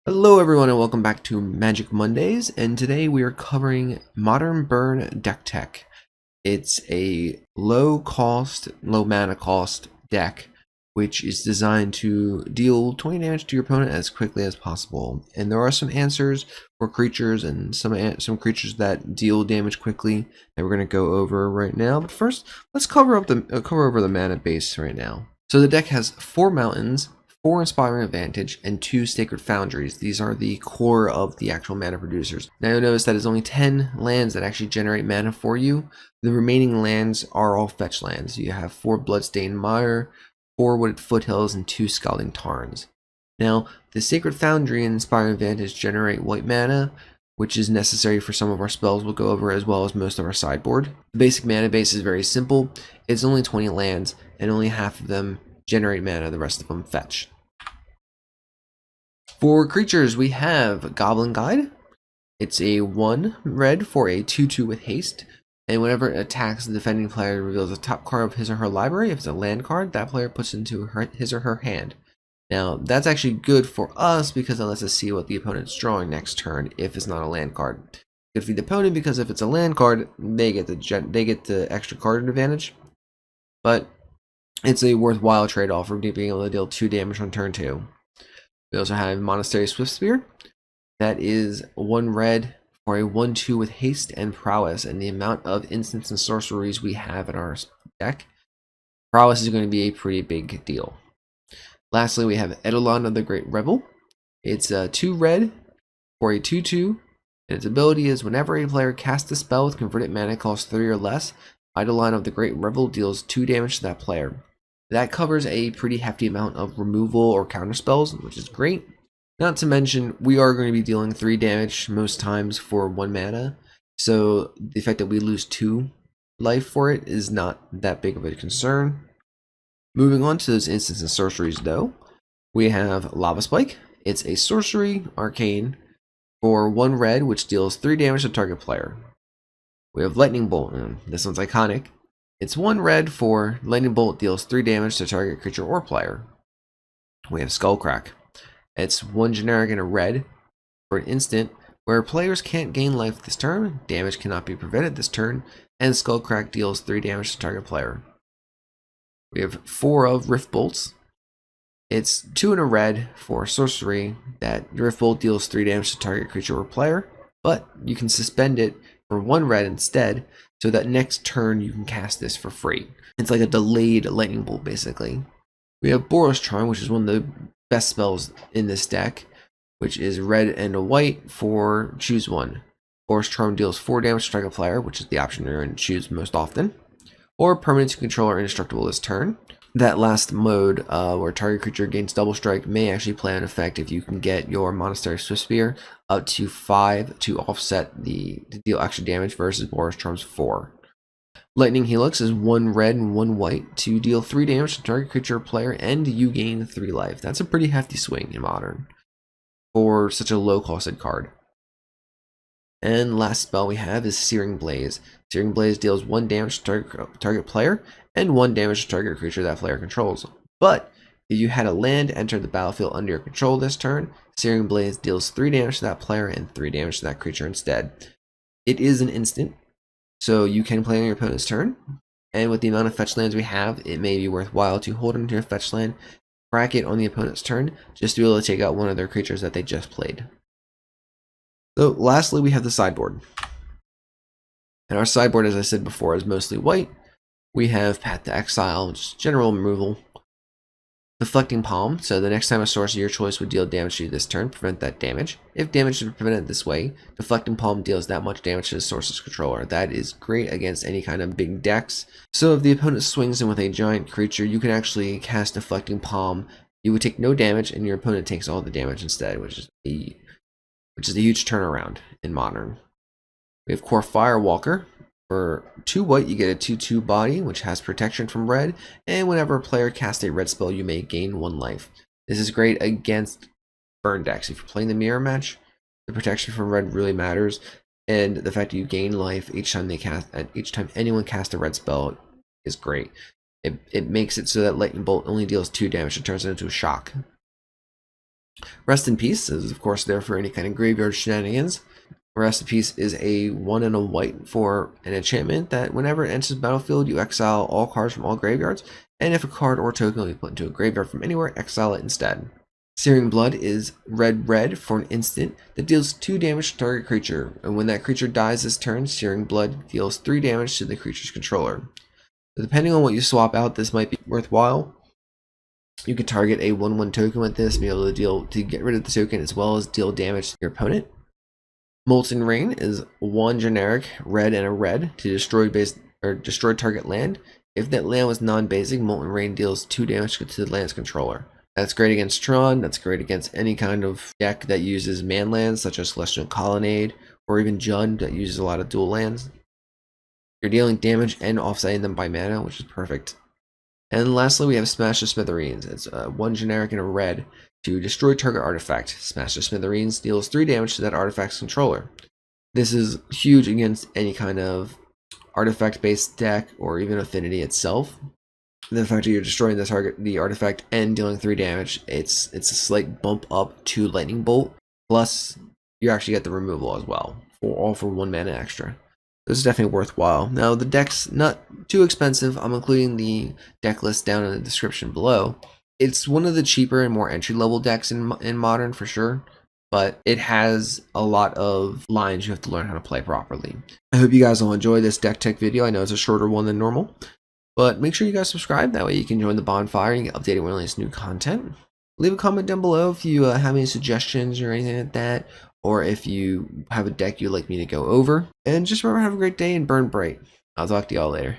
Hello everyone and welcome back to Magic Mondays, and today we are covering Modern Burn Deck Tech. It's a low mana cost deck which is designed to deal 20 damage to your opponent as quickly as possible. And there are some answers for creatures and some creatures that deal damage quickly that we're going to go over right now. But first, let's cover over the mana base right now. So the deck has 4 mountains, 4 Inspiring Advantage, and 2 Sacred Foundries. These are the core of the actual mana producers. Now you'll notice that there's only 10 lands that actually generate mana for you. The remaining lands are all fetch lands. You have 4 Bloodstained Mire, 4 Wooded Foothills, and 2 Scalding Tarns. Now, the Sacred Foundry and Inspiring Advantage generate white mana, which is necessary for some of our spells we'll go over, as well as most of our sideboard. The basic mana base is very simple. It's only 20 lands, and only half of them generate mana, the rest of them fetch. For creatures, we have Goblin Guide. It's a 1 red for a 2/2 with haste, and whenever it attacks, the defending player reveals the top card of his or her library. If it's a land card, that player puts it into his or her hand. Now, that's actually good for us because it lets us see what the opponent's drawing next turn if it's not a land card. Good for the opponent because if it's a land card, they get the extra card advantage. But it's a worthwhile trade-off for being able to deal 2 damage on turn 2. We also have Monastery Swiftspear. That is 1 red for a 1/2 with haste and prowess, and the amount of instants and sorceries we have in our deck, prowess is going to be a pretty big deal. Lastly, we have Eidolon of the Great Revel. It's 2 red for a 2/2, and its ability is whenever a player casts a spell with converted mana cost 3 or less, Eidolon of the Great Revel deals 2 damage to that player. That covers a pretty hefty amount of removal or counter spells, which is great. Not to mention, we are going to be dealing 3 damage most times for 1 mana, so the fact that we lose 2 life for it is not that big of a concern. Moving on to those instants and sorceries though, we have Lava Spike. It's a sorcery arcane for 1 red, which deals 3 damage to target player. We have Lightning Bolt, and this one's iconic. It's 1 red for Lightning Bolt deals 3 damage to target creature or player. We have Skullcrack. It's 1 generic and a red for an instant where players can't gain life this turn, damage cannot be prevented this turn, and Skullcrack deals 3 damage to target player. We have 4 of Rift Bolts. It's 2 and a red for sorcery that Rift Bolt deals 3 damage to target creature or player, but you can suspend it for 1 red instead, so that next turn you can cast this for free. It's like a delayed lightning bolt basically. We have Boros Charm, which is one of the best spells in this deck, which is red and a white for choose 1. Boros Charm deals 4 damage to target player, which is the option you're going to choose most often. Or permanents you control are indestructible this turn. That last mode, where target creature gains double strike, may actually play an effect if you can get your Monastery Swiftspear up to 5 to offset to deal extra damage versus Boros Charm's 4. Lightning Helix is 1 red and 1 white to deal 3 damage to target creature or player, and you gain 3 life. That's a pretty hefty swing in Modern for such a low costed card. And last spell we have is Searing Blaze. Searing Blaze deals 1 damage to target player and 1 damage to target creature that player controls. But if you had a land enter the battlefield under your control this turn, Searing Blaze deals 3 damage to that player and 3 damage to that creature instead. It is an instant, so you can play on your opponent's turn. And with the amount of fetch lands we have, it may be worthwhile to hold onto your fetch land, crack it on the opponent's turn, just to be able to take out one of their creatures that they just played. So lastly, we have the sideboard. And our sideboard, as I said before, is mostly white. We have Path to Exile, which is general removal. Deflecting Palm, so the next time a source of your choice would deal damage to you this turn, prevent that damage. If damage is prevented this way, Deflecting Palm deals that much damage to the source's controller. That is great against any kind of big decks. So if the opponent swings in with a giant creature, you can actually cast Deflecting Palm. You would take no damage, and your opponent takes all the damage instead, which is a huge turnaround in Modern. We have Core Firewalker. For 2 white, you get a 2/2 body, which has protection from red, and whenever a player casts a red spell, you may gain 1 life. This is great against burn decks. If you're playing the mirror match, the protection from red really matters, and the fact that you gain life each time anyone casts a red spell is great. It makes it so that Lightning Bolt only deals 2 damage and turns it into a shock. Rest in Peace is, of course, there for any kind of graveyard shenanigans. Rest in Peace is a 1 and a white for an enchantment that whenever it enters the battlefield, you exile all cards from all graveyards, and if a card or token will be put into a graveyard from anywhere, exile it instead. Searing Blood is red for an instant that deals 2 damage to target creature, and when that creature dies this turn, Searing Blood deals 3 damage to the creature's controller. So depending on what you swap out, this might be worthwhile. You could target a 1/1 token with this, be able to get rid of the token as well as deal damage to your opponent. Molten Rain is 1 generic red and a red to destroy target land. If that land was non-basic, Molten Rain deals 2 damage to the land's controller. That's great against Tron, that's great against any kind of deck that uses man lands such as Celestial Colonnade or even Jund that uses a lot of dual lands. You're dealing damage and offsetting them by mana, which is perfect. And lastly, we have Smash the Smithereens. It's 1 generic and a red to destroy target artifact. Smash the Smithereens deals 3 damage to that artifact's controller. This is huge against any kind of artifact-based deck or even Affinity itself. The fact that you're destroying the artifact and dealing 3 damage, it's a slight bump up to Lightning Bolt. Plus, you actually get the removal as well, all for 1 mana extra. This is definitely worthwhile. Now, the deck's not too expensive. I'm including the deck list down in the description below. It's one of the cheaper and more entry-level decks in Modern, for sure. But it has a lot of lines you have to learn how to play properly. I hope you guys will enjoy this deck tech video. I know it's a shorter one than normal. But make sure you guys subscribe. That way you can join the bonfire and get updated when I release new content. Leave a comment down below if you have any suggestions or anything like that, or if you have a deck you'd like me to go over. And just remember, have a great day and burn bright. I'll talk to y'all later.